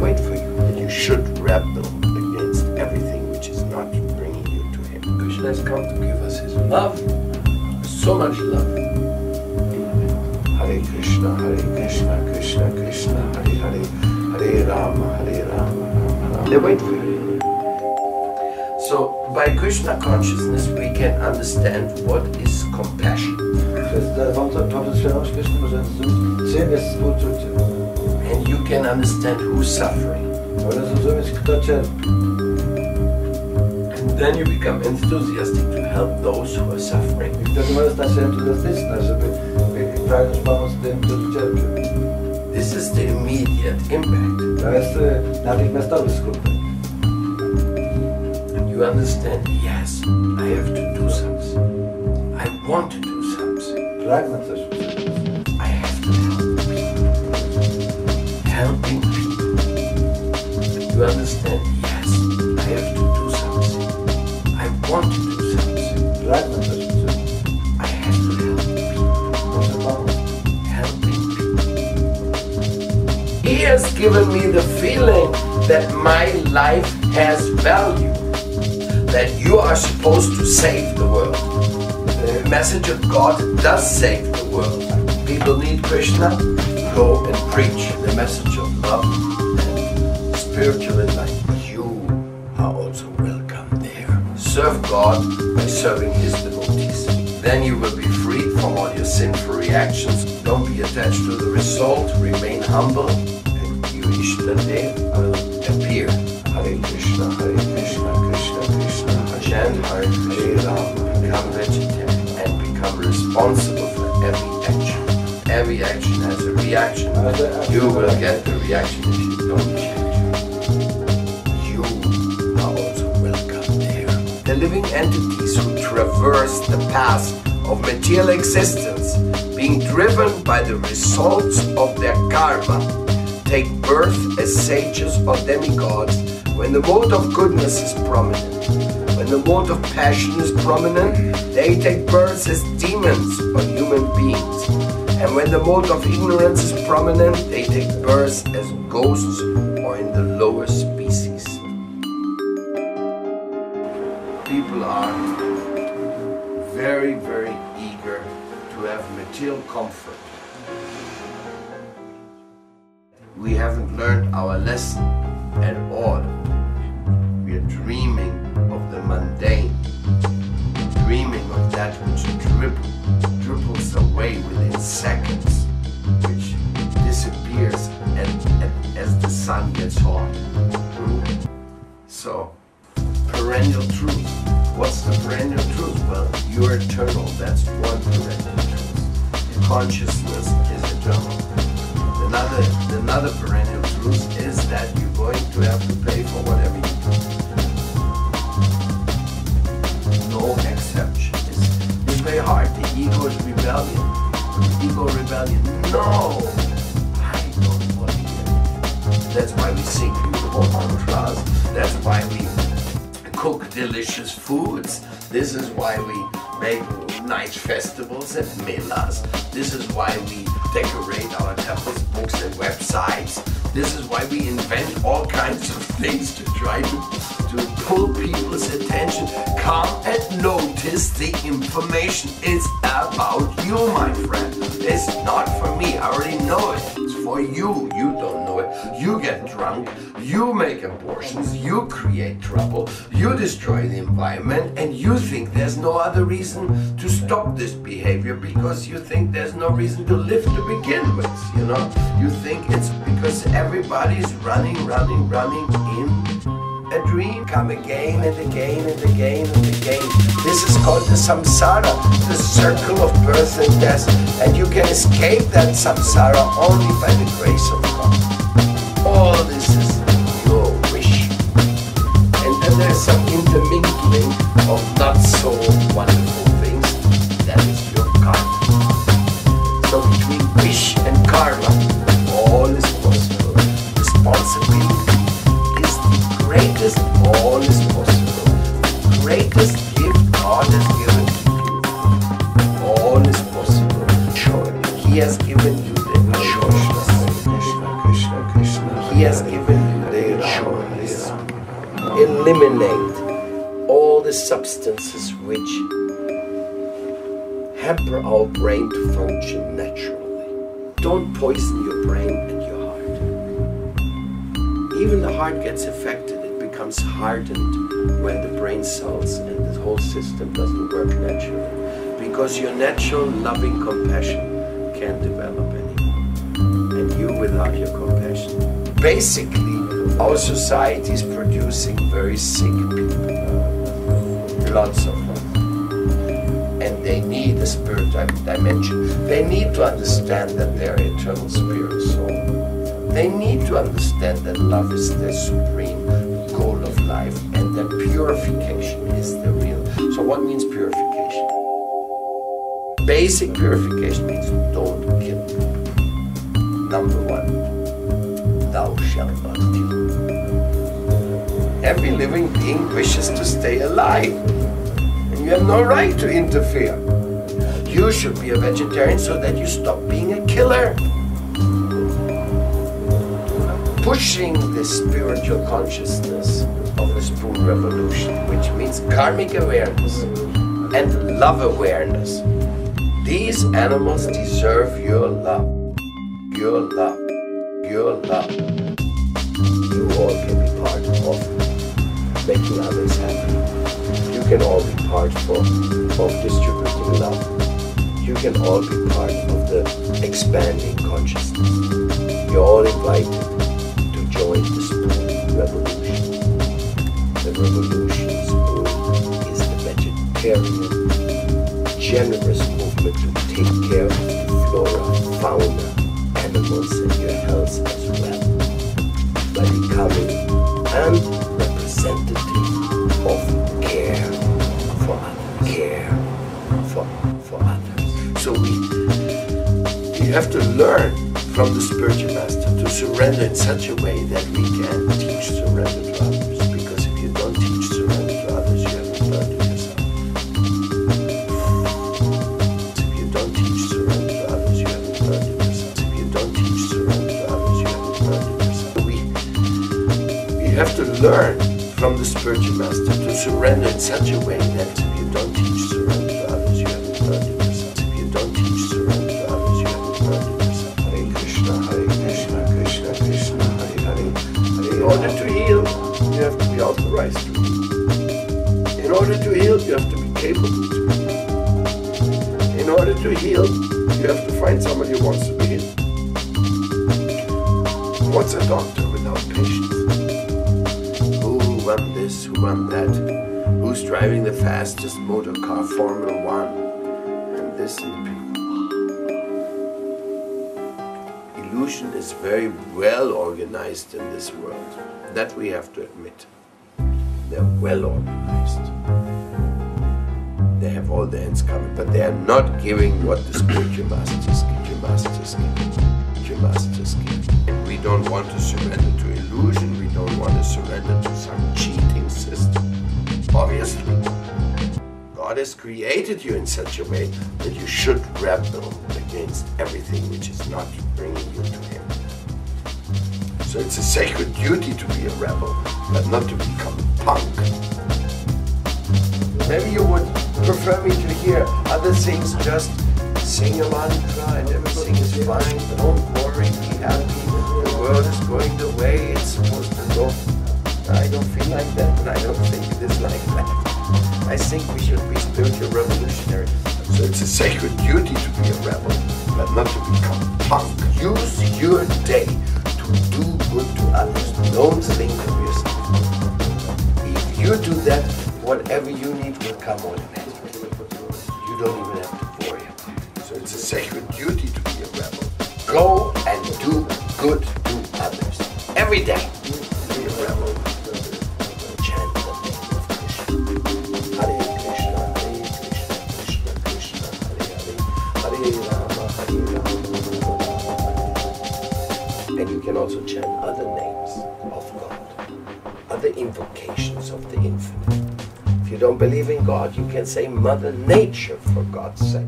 wait for you. And you should rebel against everything which is not bringing you to Him. Krishna has come to give us His love, so much love. Hare Krishna, Krishna Krishna, Hare Hare, Hare Rama, Rama Rama. They wait for you. So, by Krishna consciousness, we can understand what is compassion. And you can understand who's suffering. And then you become enthusiastic to help those who are suffering. This is the immediate impact. You understand, yes, I have to do something. I want to do something. I have to help people. Helping people. You understand, yes, I have to do something. I want to do something. I have to help people. Helping people. He has given me the feeling that my life has value. That you are supposed to save the world. The message of God does save the world. People need Krishna, go and preach the message of love and spiritual enlightenment. You are also welcome there. Serve God by serving His devotees. Then you will be freed from all your sinful reactions. Don't be attached to the result, remain humble, and your Ishtadev will appear. Hare Krishna, Krishna Krishna, chant Hare Rama, become vegetarian and become responsible for every action. Every action has a reaction. You will get the reaction if you don't change. You are also welcome there. The living entities who traverse the path of material existence, being driven by the results of their karma, take birth as sages or demigods when the mode of goodness is prominent. When the mode of passion is prominent, they take birth as demons or human beings. And when the mode of ignorance is prominent, they take birth as ghosts or in the lower species. People are very, very eager to have material comfort. We haven't learned our lesson at all. We are dreaming of the mundane, dreaming of that which dribbles away within seconds, which disappears as the sun gets hot. So, perennial truth. What's the perennial truth? Well, you're eternal. That's one perennial truth. Consciousness is eternal. Another perennial truth is that you're going to have to pay for whatever you do. No exception. It's very hard. The ego is rebellion. Ego rebellion. No! I don't want to hear it. That's why we sing beautiful mantras. That's why we cook delicious foods. This is why we make nice festivals and melas. This is why we decorate our temples, books and websites. This is why we invent all kinds of things to try to pull people's attention. Come and notice the information is about you, my friend. It's not for me, I already know it. It's for you, you don't know it. You get drunk, you make abortions, you create trouble, you destroy the environment, and you think there's no other reason to stop this behavior because you think there's no reason to live to begin with, you know? You think it's because everybody's running in a dream. Come again and again and again and again. This is called the samsara, the circle of birth and death. And you can escape that samsara only by the grace of God. All this is your wish. And then there's some intermingling of not so wonderful things. That is your karma. So between wish and karma, all is possible. Responsibility is the greatest, all is possible. The greatest gift God has given to you. All is possible. He has given you the choice. He has given you eliminate all the substances which hamper our brain to function naturally. Don't poison your brain and your heart. Even the heart gets affected. It becomes hardened when the brain cells and the whole system doesn't work naturally. Because your natural loving compassion can't develop anymore. And you without your compassion. Basically, our society is producing very sick people. Lots of them. And they need a spiritual dimension. They need to understand that they are eternal spirit soul. They need to understand that love is their supreme goal of life and that purification is the real. So what means purification? Basic purification means don't kill people. Number one, thou shalt not kill. Every living being wishes to stay alive. And you have no right to interfere. You should be a vegetarian so that you stop being a killer. Pushing the spiritual consciousness of the Spoonrevolution, which means karmic awareness and love awareness. These animals deserve your love. Your love. Your love. You all can be part of making others happy. You can all be part of distributing love. You can all be part of the expanding consciousness. You're all invited to join the Spoon Revolution. The revolution Spoon is the vegetarian, generous movement to take care of the flora, fauna, animals and your health as well. By becoming an representative of care for others. So you have to learn from the spiritual master to surrender in such a way that we can teach surrender to others. Because if you don't teach surrender to others, you haven't learned it yourself. If you don't teach surrender to others, you haven't learned it yourself. If you don't teach surrender to others, you haven't learned it yourself. You have to learn from the spiritual master to surrender in such a way that if you don't teach surrender to others, you haven't learned it yourself. If you don't teach surrender to others, you haven't learned it yourself. Hare Krishna, Krishna Krishna, Hare Hare. In order to heal, you have to be authorized to heal. In order to heal, you have to be capable to heal. In order to heal, you have to find somebody who wants to be healed. What's a doctor without patience? Who won this, who won that? Who's driving the fastest motor car, Formula 1? And this and the people. Illusion is very well organized in this world. That we have to admit. They're well organized. They have all the ends covered, but they are not giving what the spiritual masters give. Your masters give. Your masters give. And we don't want to surrender to illusion. We don't want to surrender to some cheating system. Obviously, God has created you in such a way that you should rebel against everything which is not bringing you to Him. So it's a sacred duty to be a rebel, but not to become a punk. Maybe you would prefer me to hear other things, just sing a mantra and everything is fine, don't worry, be happy, the world is going the way it's supposed to go. I don't feel like that, and I don't think it is like that. I think we should be spiritual revolutionary. So it's a sacred duty to be a rebel, but not to become a punk. Use your day to do good to others. Don't think of yourself. If you do that, whatever you need will come automatically. You don't even have to worry about it. So it's a sacred duty to be a rebel. Go and do good to others. Every day, be a rebel. Chant the name of Krishna. Hare Krishna, Hare Krishna, Krishna Krishna, Hare Hare, Hare Rama, Hare Rama. And you can also chant other names of God, other invocations of the infinite. If you don't believe in God, you can say Mother Nature, for God's sake.